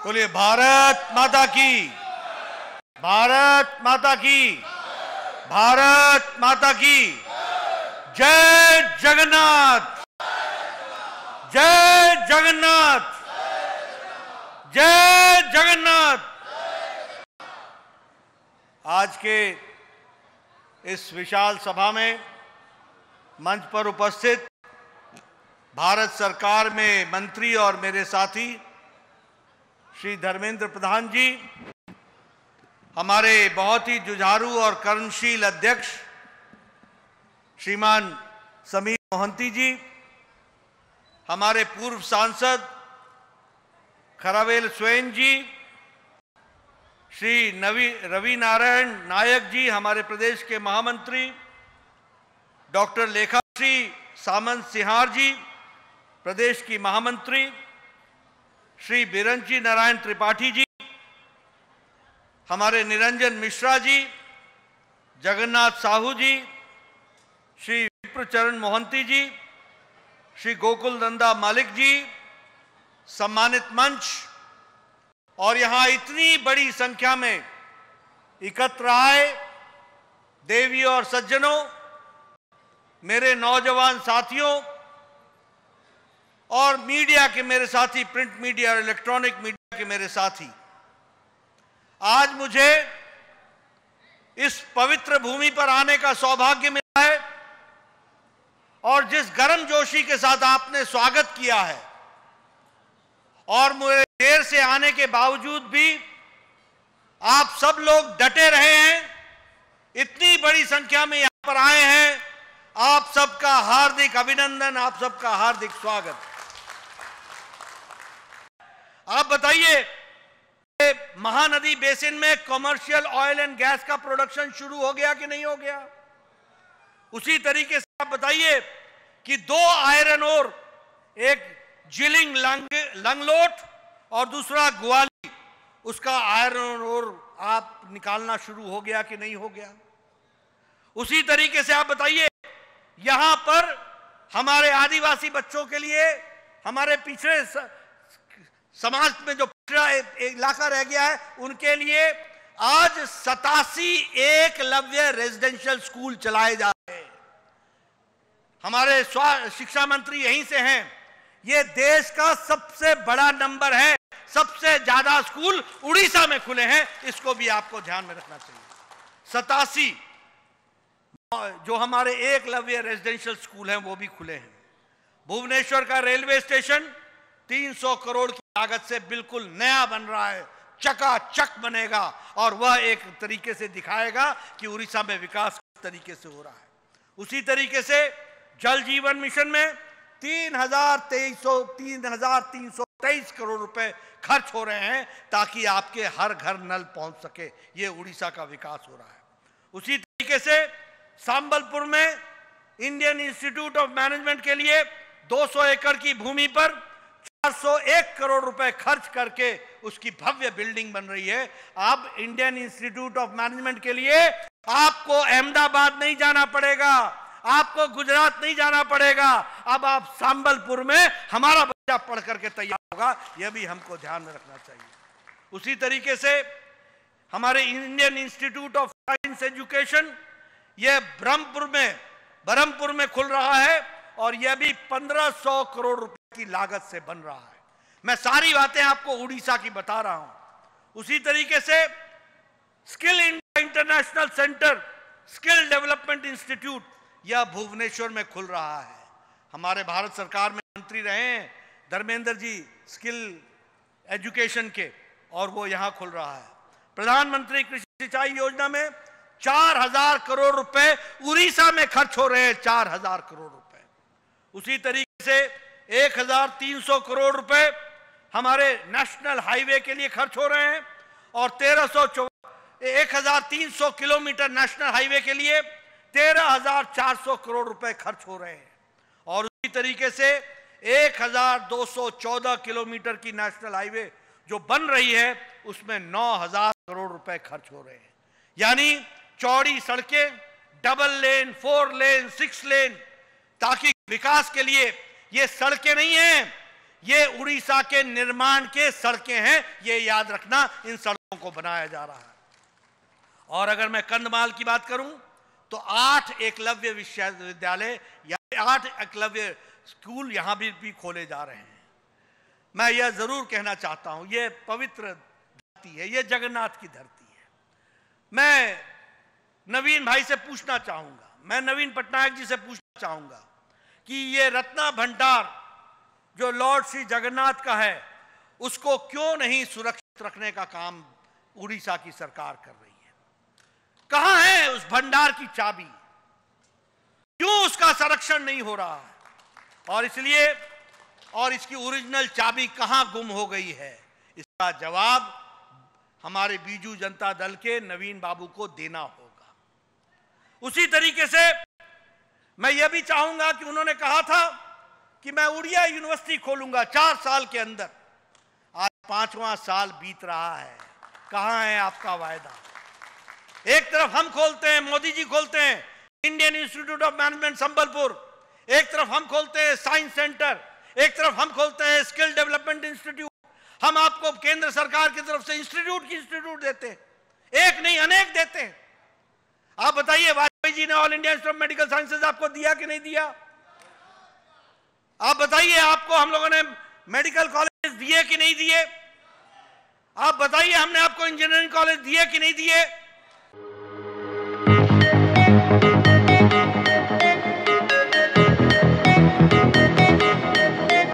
बोलिए भारत माता की, भारत माता की, भारत माता की। जय जगन्नाथ, जय जगन्नाथ, जय जगन्नाथ। आज के इस विशाल सभा में मंच पर उपस्थित भारत सरकार में मंत्री और मेरे साथी श्री धर्मेंद्र प्रधान जी, हमारे बहुत ही जुझारू और कर्मशील अध्यक्ष श्रीमान समीर मोहंती जी, हमारे पूर्व सांसद खरावेल स्वयं जी, श्री रवि नारायण नायक जी, हमारे प्रदेश के महामंत्री डॉक्टर लेखाश्री सामंत सिहार जी, प्रदेश की महामंत्री श्री बिरंची नारायण त्रिपाठी जी, हमारे निरंजन मिश्रा जी, जगन्नाथ साहू जी, श्री विप्रचरण मोहंती जी, श्री गोकुल नंदा मालिक जी, सम्मानित मंच और यहां इतनी बड़ी संख्या में एकत्र आए देवी और सज्जनों, मेरे नौजवान साथियों और मीडिया के मेरे साथी, प्रिंट मीडिया और इलेक्ट्रॉनिक मीडिया के मेरे साथी, आज मुझे इस पवित्र भूमि पर आने का सौभाग्य मिला है और जिस गर्मजोशी के साथ आपने स्वागत किया है और मुझे देर से आने के बावजूद भी आप सब लोग डटे रहे हैं, इतनी बड़ी संख्या में यहां पर आए हैं, आप सबका हार्दिक अभिनंदन, आप सबका हार्दिक स्वागत। आप बताइए, महानदी बेसिन में कमर्शियल ऑयल एंड गैस का प्रोडक्शन शुरू हो गया कि नहीं हो गया? उसी तरीके से आप बताइए कि 2 आयरन ओर, एक जिलिंग लंगलोट और दूसरा ग्वाली, उसका आयरन ओर आप निकालना शुरू हो गया कि नहीं हो गया? उसी तरीके से आप बताइए, यहां पर हमारे आदिवासी बच्चों के लिए, हमारे पिछड़े समाज में जो पिछड़ा इलाका रह गया है, उनके लिए आज 87 एकलव्य रेजिडेंशियल स्कूल चलाए जा रहे हैं। हमारे शिक्षा मंत्री यहीं से हैं। ये देश का सबसे बड़ा नंबर है, सबसे ज्यादा स्कूल उड़ीसा में खुले हैं, इसको भी आपको ध्यान में रखना चाहिए। 87 जो हमारे एकलव्य रेजिडेंशियल स्कूल हैं वो भी खुले हैं। भुवनेश्वर का रेलवे स्टेशन 300 करोड़ की लागत से बिल्कुल नया बन रहा है, चकाचक बनेगा और वह एक तरीके से दिखाएगा कि उड़ीसा में विकास किस तरीके से हो रहा है। उसी तरीके से जल जीवन मिशन में 3,323 करोड़ रुपए खर्च हो रहे हैं ताकि आपके हर घर नल पहुंच सके। ये उड़ीसा का विकास हो रहा है। उसी तरीके से संबलपुर में इंडियन इंस्टीट्यूट ऑफ मैनेजमेंट के लिए 200 एकड़ की भूमि पर 401 करोड़ रुपए खर्च करके उसकी भव्य बिल्डिंग बन रही है। अब इंडियन इंस्टीट्यूट ऑफ मैनेजमेंट के लिए आपको अहमदाबाद नहीं जाना पड़ेगा, आपको गुजरात नहीं जाना पड़ेगा, अब आप संबलपुर में हमारा बच्चा पढ़ करके तैयार होगा। यह भी हमको ध्यान में रखना चाहिए। उसी तरीके से हमारे Indian institute of science education, यह बरहमपुर में खुल रहा है और यह भी 1500 करोड़ रुपए की लागत से बन रहा है। मैं सारी बातें आपको उड़ीसा की बता रहा हूं। उसी तरीके से skill India international centre, skill development institute, यह भुवनेश्वर में खुल रहा है। हमारे भारत सरकार में मंत्री रहे हैं धर्मेंद्र जी स्किल एजुकेशन के, और वो यहां खुल रहा है। प्रधानमंत्री कृषि सिंचाई योजना में 4000 करोड़ रुपए उड़ीसा में खर्च हो रहे हैं, 4000 करोड़ रुपए। उसी तरीके से 1300 करोड़ रुपए हमारे नेशनल हाईवे के लिए खर्च हो रहे हैं और 1300 किलोमीटर नेशनल हाईवे के लिए 13400 करोड़ रुपए खर्च हो रहे हैं। और उसी तरीके से 1214 किलोमीटर की नेशनल हाईवे जो बन रही है उसमें 9000 करोड़ रुपए खर्च हो रहे हैं। यानी चौड़ी सड़कें, डबल लेन, 4 लेन, 6 लेन, ताकि विकास के लिए ये सड़कें नहीं हैं, ये उड़ीसा के निर्माण के सड़कें हैं, ये याद रखना। इन सड़कों को बनाया जा रहा है। और अगर मैं कंधमाल की बात करूं तो 8 एकलव्य विश्वविद्यालय या 8 एकलव्य स्कूल यहां भी खोले जा रहे हैं। मैं यह जरूर कहना चाहता हूं, यह पवित्र धरती है, यह जगन्नाथ की धरती है। मैं नवीन भाई से पूछना चाहूंगा, मैं नवीन पटनायक जी से पूछना चाहूंगा कि ये रत्ना भंडार जो लॉर्ड श्री जगन्नाथ का है, उसको क्यों नहीं सुरक्षित रखने का काम उड़ीसा की सरकार कर रही है? कहां है उस भंडार की चाबी? क्यों उसका संरक्षण नहीं हो रहा है? और इसलिए इसकी ओरिजिनल चाबी कहां गुम हो गई है, इसका जवाब हमारे बीजू जनता दल के नवीन बाबू को देना होगा। उसी तरीके से मैं यह भी चाहूंगा कि उन्होंने कहा था कि मैं उड़िया यूनिवर्सिटी खोलूंगा 4 साल के अंदर। आज 5वां साल बीत रहा है, कहां है आपका वायदा? एक तरफ हम खोलते हैं, मोदी जी खोलते हैं Indian institute of management Sambalpur, एक तरफ हम खोलते हैं साइंस सेंटर, एक तरफ हम खोलते हैं स्किल डेवलपमेंट इंस्टीट्यूट। हम आपको केंद्र सरकार की तरफ से इंस्टीट्यूट देते हैं, एक नहीं अनेक देते हैं। आप बताइए, वाजपेयी जी ने all India institute of medical sciences आपको दिया कि नहीं दिया? आप बताइए, आपको हम लोगों ने मेडिकल कॉलेज दिए कि नहीं दिए? आप बताइए, हमने आपको इंजीनियरिंग कॉलेज दिए कि नहीं दिए?